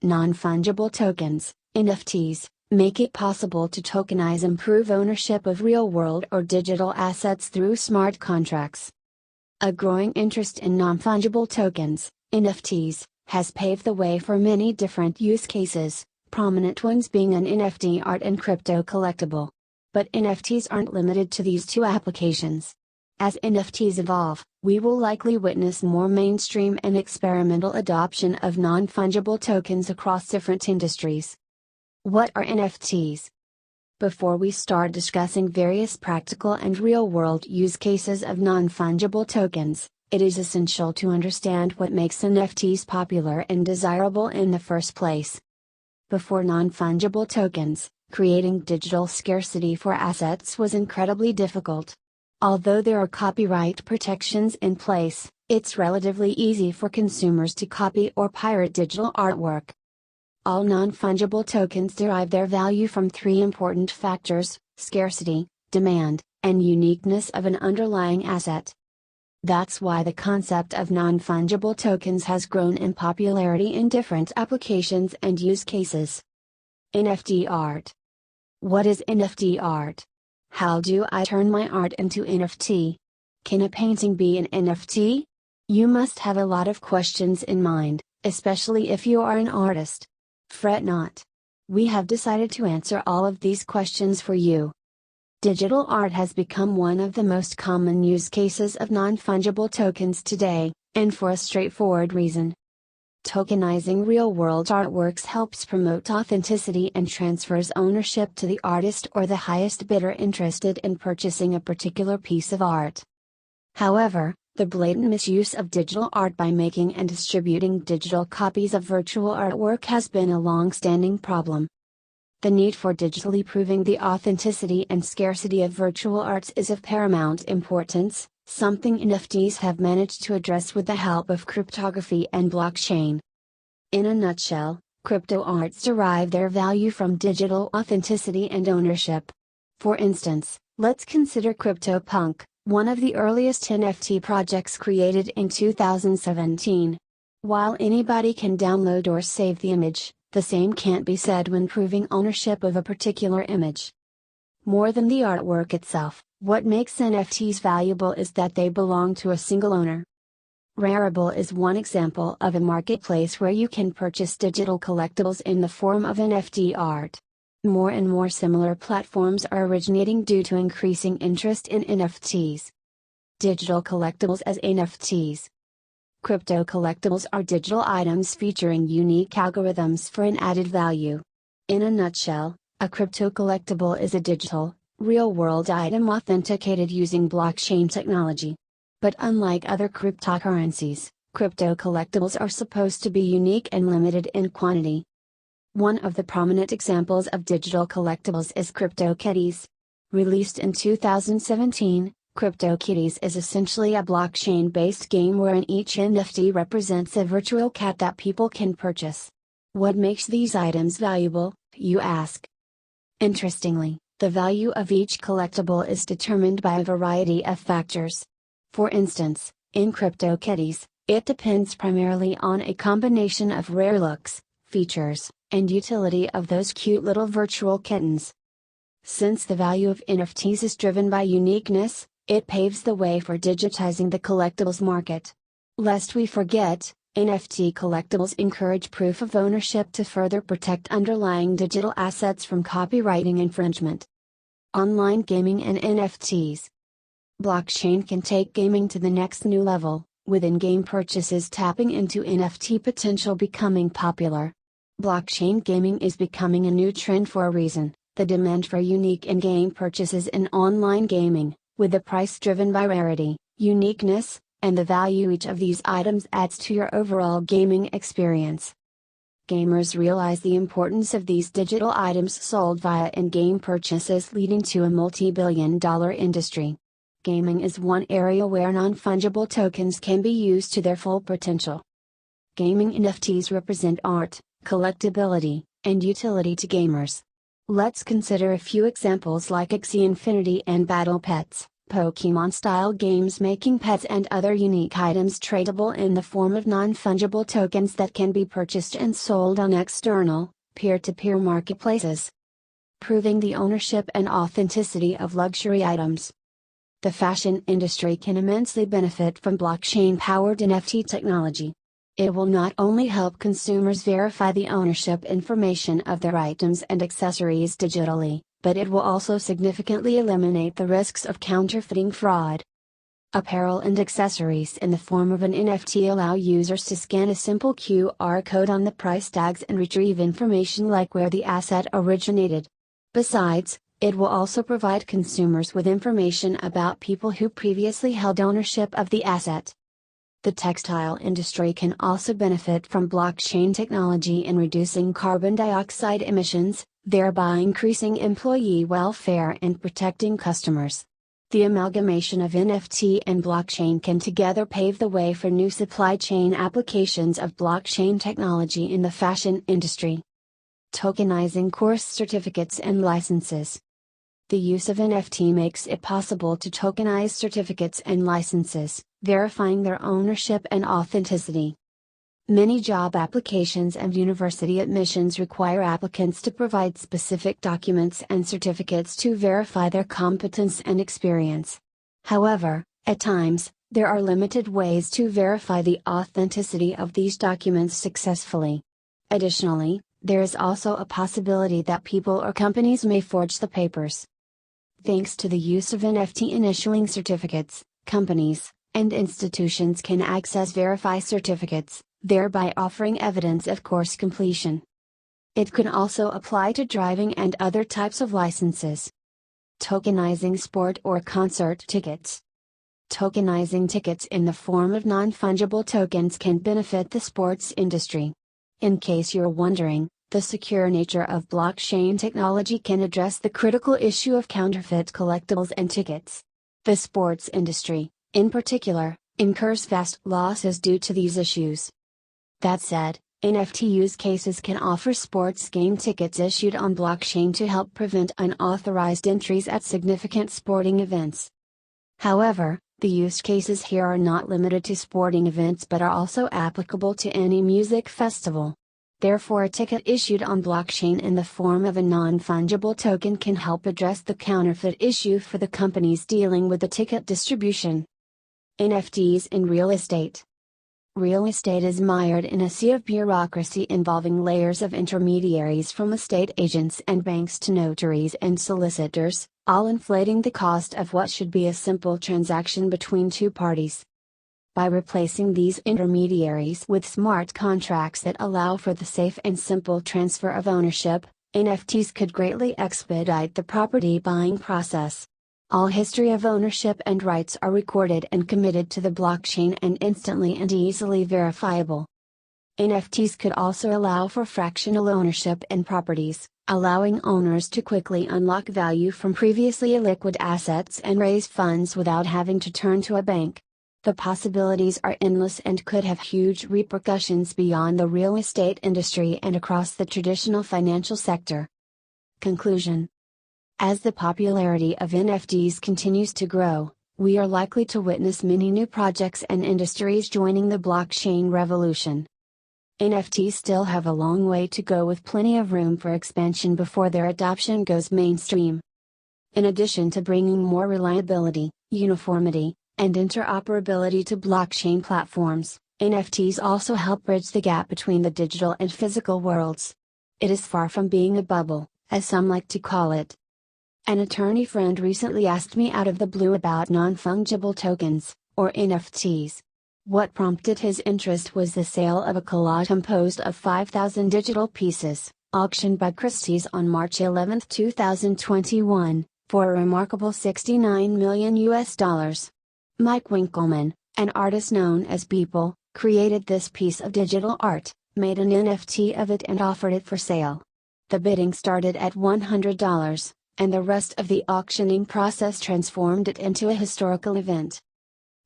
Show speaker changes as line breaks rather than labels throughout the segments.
Non-fungible tokens, NFTs, make it possible to tokenize improve ownership of real-world or digital assets through smart contracts. A growing interest in non-fungible tokens, NFTs, has paved the way for many different use cases, prominent ones being an NFT art and crypto collectible. But NFTs aren't limited to these two applications. As NFTs evolve, we will likely witness more mainstream and experimental adoption of non-fungible tokens across different industries. What are NFTs? Before we start discussing various practical and real-world use cases of non-fungible tokens, it is essential to understand what makes NFTs popular and desirable in the first place. Before non-fungible tokens, creating digital scarcity for assets was incredibly difficult. Although there are copyright protections in place, it's relatively easy for consumers to copy or pirate digital artwork. All non-fungible tokens derive their value from three important factors: scarcity, demand, and uniqueness of an underlying asset. That's why the concept of non-fungible tokens has grown in popularity in different applications and use cases. NFT art. What is NFT art? How do I turn my art into NFT? Can a painting be an NFT? You must have a lot of questions in mind, especially if you are an artist. Fret not. We have decided to answer all of these questions for you. Digital art has become one of the most common use cases of non-fungible tokens today, and for a straightforward reason. Tokenizing real-world artworks helps promote authenticity and transfers ownership to the artist or the highest bidder interested in purchasing a particular piece of art. However, the blatant misuse of digital art by making and distributing digital copies of virtual artwork has been a long-standing problem. The need for digitally proving the authenticity and scarcity of virtual arts is of paramount importance, something NFTs have managed to address with the help of cryptography and blockchain. In a nutshell, crypto arts derive their value from digital authenticity and ownership. For instance, let's consider CryptoPunk, one of the earliest NFT projects created in 2017. While anybody can download or save the image, the same can't be said when proving ownership of a particular image. More than the artwork itself, what makes NFTs valuable is that they belong to a single owner. Rarible is one example of a marketplace where you can purchase digital collectibles in the form of NFT art. More and more similar platforms are originating due to increasing interest in NFTs. Digital collectibles as NFTs. Crypto collectibles are digital items featuring unique algorithms for an added value. In a nutshell, a crypto collectible is a digital, real-world item authenticated using blockchain technology. But unlike other cryptocurrencies, crypto collectibles are supposed to be unique and limited in quantity. One of the prominent examples of digital collectibles is CryptoKitties. Released in 2017, CryptoKitties is essentially a blockchain-based game wherein each NFT represents a virtual cat that people can purchase. What makes these items valuable, you ask? Interestingly, the value of each collectible is determined by a variety of factors. For instance, in CryptoKitties, it depends primarily on a combination of rare looks, features, and utility of those cute little virtual kittens. Since the value of NFTs is driven by uniqueness, it paves the way for digitizing the collectibles market. Lest we forget, NFT collectibles encourage proof of ownership to further protect underlying digital assets from copywriting infringement. Online gaming and NFTs. Blockchain can take gaming to the next new level, with in-game purchases tapping into NFT potential becoming popular. Blockchain gaming is becoming a new trend for a reason: the demand for unique in-game purchases in online gaming, with the price driven by rarity, uniqueness, and the value each of these items adds to your overall gaming experience. Gamers realize the importance of these digital items sold via in-game purchases, leading to a multi-billion-dollar industry. Gaming is one area where non-fungible tokens can be used to their full potential. Gaming NFTs represent art, collectability, and utility to gamers. Let's consider a few examples like Axie Infinity and Battle Pets, Pokemon-style games, making pets and other unique items tradable in the form of non-fungible tokens that can be purchased and sold on external, peer-to-peer marketplaces, proving the ownership and authenticity of luxury items. The fashion industry can immensely benefit from blockchain-powered NFT technology. It will not only help consumers verify the ownership information of their items and accessories digitally, but it will also significantly eliminate the risks of counterfeiting fraud. Apparel and accessories in the form of an NFT allow users to scan a simple QR code on the price tags and retrieve information like where the asset originated. Besides, it will also provide consumers with information about people who previously held ownership of the asset. The textile industry can also benefit from blockchain technology in reducing carbon dioxide emissions, thereby increasing employee welfare and protecting customers. The amalgamation of NFT and blockchain can together pave the way for new supply chain applications of blockchain technology in the fashion industry. Tokenizing course certificates and licenses. The use of NFT makes it possible to tokenize certificates and licenses, verifying their ownership and authenticity. Many job applications and university admissions require applicants to provide specific documents and certificates to verify their competence and experience. However, at times, there are limited ways to verify the authenticity of these documents successfully. Additionally, there is also a possibility that people or companies may forge the papers. Thanks to the use of NFT in issuing certificates, companies and institutions can access verified certificates, thereby offering evidence of course completion. It can also apply to driving and other types of licenses. Tokenizing sport or concert tickets. Tokenizing tickets in the form of non-fungible tokens can benefit the sports industry. In case you're wondering, the secure nature of blockchain technology can address the critical issue of counterfeit collectibles and tickets. The sports industry, in particular, incurs vast losses due to these issues. That said, NFT use cases can offer sports game tickets issued on blockchain to help prevent unauthorized entries at significant sporting events. However, the use cases here are not limited to sporting events but are also applicable to any music festival. Therefore, a ticket issued on blockchain in the form of a non-fungible token can help address the counterfeit issue for the companies dealing with the ticket distribution. NFTs in real estate. Real estate is mired in a sea of bureaucracy involving layers of intermediaries from estate agents and banks to notaries and solicitors, all inflating the cost of what should be a simple transaction between two parties. By replacing these intermediaries with smart contracts that allow for the safe and simple transfer of ownership, NFTs could greatly expedite the property buying process. All history of ownership and rights are recorded and committed to the blockchain and instantly and easily verifiable. NFTs could also allow for fractional ownership in properties, allowing owners to quickly unlock value from previously illiquid assets and raise funds without having to turn to a bank. The possibilities are endless and could have huge repercussions beyond the real estate industry and across the traditional financial sector. Conclusion. As the popularity of NFTs continues to grow, we are likely to witness many new projects and industries joining the blockchain revolution. NFTs still have a long way to go with plenty of room for expansion before their adoption goes mainstream. In addition to bringing more reliability, uniformity, and interoperability to blockchain platforms, NFTs also help bridge the gap between the digital and physical worlds. It is far from being a bubble, as some like to call it. An attorney friend recently asked me out of the blue about non-fungible tokens, or NFTs. What prompted his interest was the sale of a collage composed of 5,000 digital pieces, auctioned by Christie's on March 11, 2021, for a remarkable $69 million. Mike Winkleman, an artist known as Beeple, created this piece of digital art, made an NFT of it and offered it for sale. The bidding started at $100, and the rest of the auctioning process transformed it into a historical event.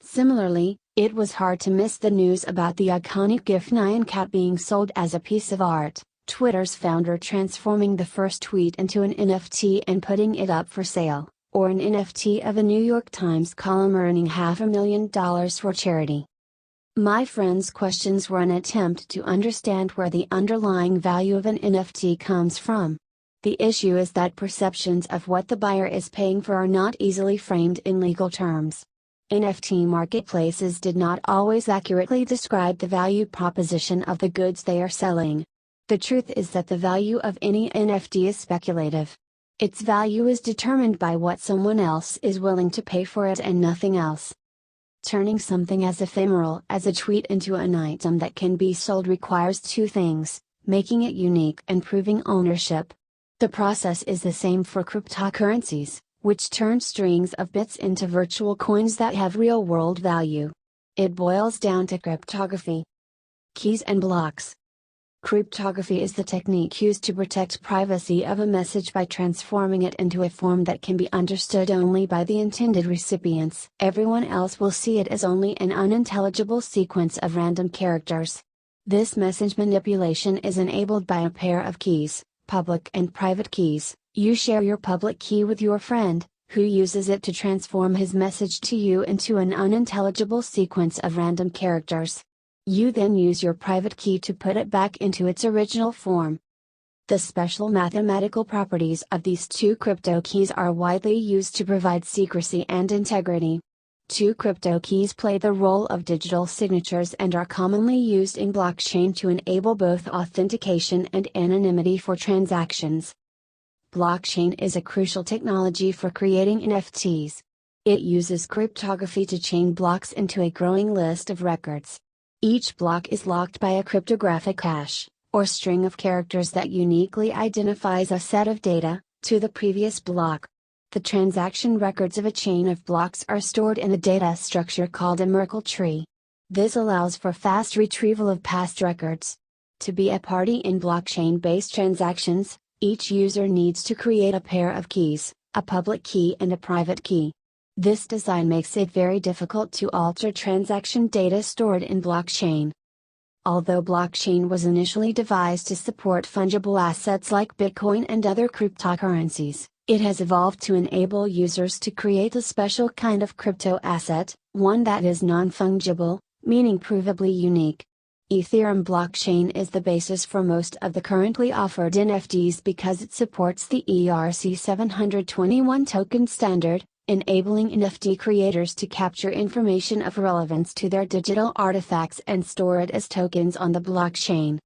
Similarly, it was hard to miss the news about the iconic GIF Nyan Cat being sold as a piece of art, Twitter's founder transforming the first tweet into an NFT and putting it up for sale, or an NFT of a New York Times column earning $500,000 for charity. My friend's questions were an attempt to understand where the underlying value of an NFT comes from. The issue is that perceptions of what the buyer is paying for are not easily framed in legal terms. NFT marketplaces did not always accurately describe the value proposition of the goods they are selling. The truth is that the value of any NFT is speculative. Its value is determined by what someone else is willing to pay for it and nothing else. Turning something as ephemeral as a tweet into an item that can be sold requires two things: making it unique and proving ownership. The process is the same for cryptocurrencies, which turn strings of bits into virtual coins that have real-world value. It boils down to cryptography. Keys and blocks. Cryptography is the technique used to protect privacy of a message by transforming it into a form that can be understood only by the intended recipients. Everyone else will see it as only an unintelligible sequence of random characters. This message manipulation is enabled by a pair of keys, public and private keys. You share your public key with your friend, who uses it to transform his message to you into an unintelligible sequence of random characters. You then use your private key to put it back into its original form. The special mathematical properties of these two crypto keys are widely used to provide secrecy and integrity. Two crypto keys play the role of digital signatures and are commonly used in blockchain to enable both authentication and anonymity for transactions. Blockchain is a crucial technology for creating NFTs. It uses cryptography to chain blocks into a growing list of records. Each block is locked by a cryptographic hash, or string of characters that uniquely identifies a set of data, to the previous block. The transaction records of a chain of blocks are stored in a data structure called a Merkle tree. This allows for fast retrieval of past records. To be a party in blockchain-based transactions, each user needs to create a pair of keys, a public key and a private key. This design makes it very difficult to alter transaction data stored in blockchain. Although blockchain was initially devised to support fungible assets like Bitcoin and other cryptocurrencies, it has evolved to enable users to create a special kind of crypto asset, one that is non-fungible, meaning provably unique. Ethereum blockchain is the basis for most of the currently offered NFTs because it supports the ERC-721 token standard, enabling NFT creators to capture information of relevance to their digital artifacts and store it as tokens on the blockchain.